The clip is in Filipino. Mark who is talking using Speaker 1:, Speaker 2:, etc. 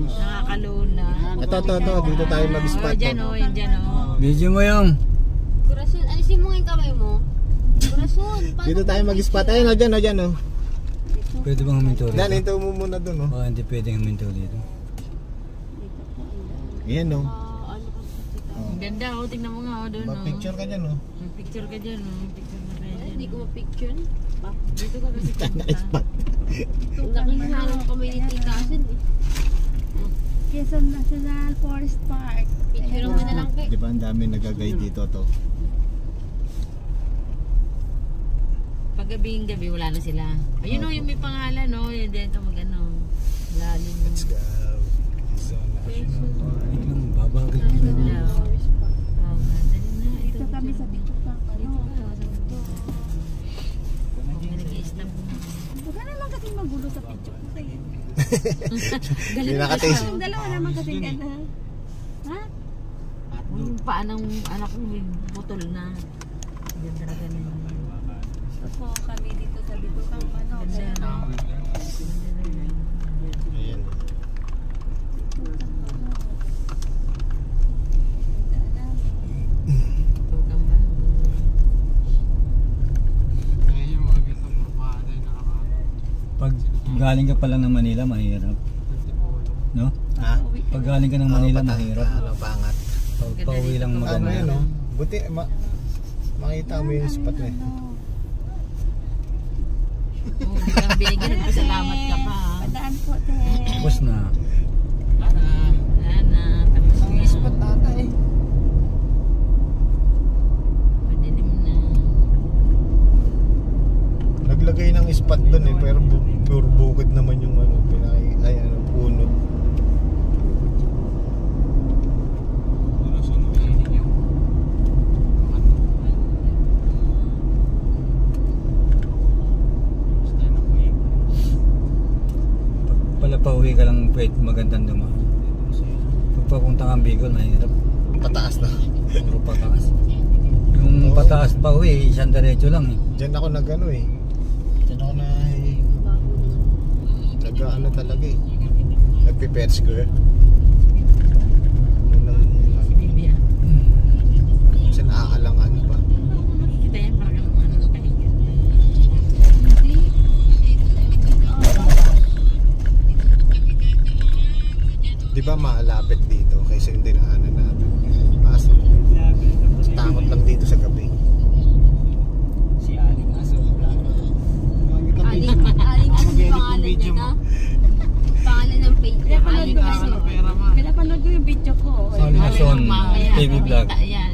Speaker 1: Nakakaluna.
Speaker 2: Ito. Dito tayo mag-spot.
Speaker 1: Dyan o, yan dyan o.
Speaker 3: Video mo yung.
Speaker 4: Corazon, alisin mo yung kamay mo. Corazon,
Speaker 2: Dito tayo mag-spot. Ayun o, dyan o.
Speaker 3: Pwede bang huminto rito?
Speaker 2: Dan, hinto mo muna dun o.
Speaker 3: Baka hindi pwedeng huminto dito.
Speaker 2: Ayan o.
Speaker 1: Ang ganda o, tingnan mo nga o doon o.
Speaker 2: Mag-picture ka dyan o.
Speaker 1: Mag-picture ka dyan o. Picture na kayo dyan.
Speaker 4: Hindi ko ma-picture.
Speaker 1: Dito ka kasi punta.
Speaker 4: Nakihalo ng community kasin eh.
Speaker 5: Quezon National Forest Park.
Speaker 4: Picture mo na lang kay.
Speaker 2: Di ba ang dami nagagay dito to?
Speaker 1: Paggabi gabi wala na sila. Ayun o, yung may pangalan o. Yan dyan ito mag-ano. Lalim.
Speaker 2: Let's go. Quezon National Park.
Speaker 3: Ay lang, babagay ko
Speaker 1: Ganda
Speaker 3: na.
Speaker 1: o. Oo nga, dali na.
Speaker 5: Dito kami sa Bituka.
Speaker 1: Nag-i-stop na.
Speaker 5: Huwag ka naman kasi magulo sa picture ko sa'yo.
Speaker 2: Hindi nakataste.
Speaker 5: Yung dalawa naman kasi gana. Ha?
Speaker 1: Yung paa ng anak ko may butol na. Ganda na ganun.
Speaker 5: So kami dito sa Bituka.
Speaker 1: Ganda na.
Speaker 2: Ayan.
Speaker 1: Tukang ba?
Speaker 3: Pag galing ka pa lang ng Manila, mahirap. No?
Speaker 2: Ha?
Speaker 3: Pag galing ka ng Manila, mahirap.
Speaker 2: Ano, pangat.
Speaker 3: Pag pauwi lang
Speaker 2: Ano
Speaker 3: maganda.
Speaker 2: yun o? Buti, makita mo yung spot na yun.
Speaker 1: Oo, hindi kang binigyan. Nagpasalamat ka pa.
Speaker 5: Padaan po, te.
Speaker 3: Tapos na.
Speaker 1: Wala na. Tapos na.
Speaker 2: Spot ata eh.
Speaker 1: Madilim na.
Speaker 2: Naglagay ng spot doon eh, pero pure bukid naman yung ano, puno.
Speaker 3: Pala pauwi ka lang pwede magandang dumaan. Pag papunta kang Bicol, mahirap.
Speaker 2: Pataas na.
Speaker 3: Puro pataas. Yung pataas pa uwi, isang diretso lang eh.
Speaker 2: Diyan ako nag-ano eh. Diyan ako nag-ano talaga eh. Nagpe-pet square.
Speaker 1: Si Bibi ah.
Speaker 2: Kasi naaalangan pa.
Speaker 1: Kita yan parang ano na kahiga.
Speaker 2: Di ba maalapit dito kaysa yung dinaanan natin? Aso. Takot lang dito sa gabi.
Speaker 3: Si Aling Aso.
Speaker 4: Aling ano yung pangalan niya na? Pangalan ng page niya. Aling ano.
Speaker 5: Pinapanood ko yung video ko.
Speaker 3: Aling Aso, TV vlog.
Speaker 1: Yan.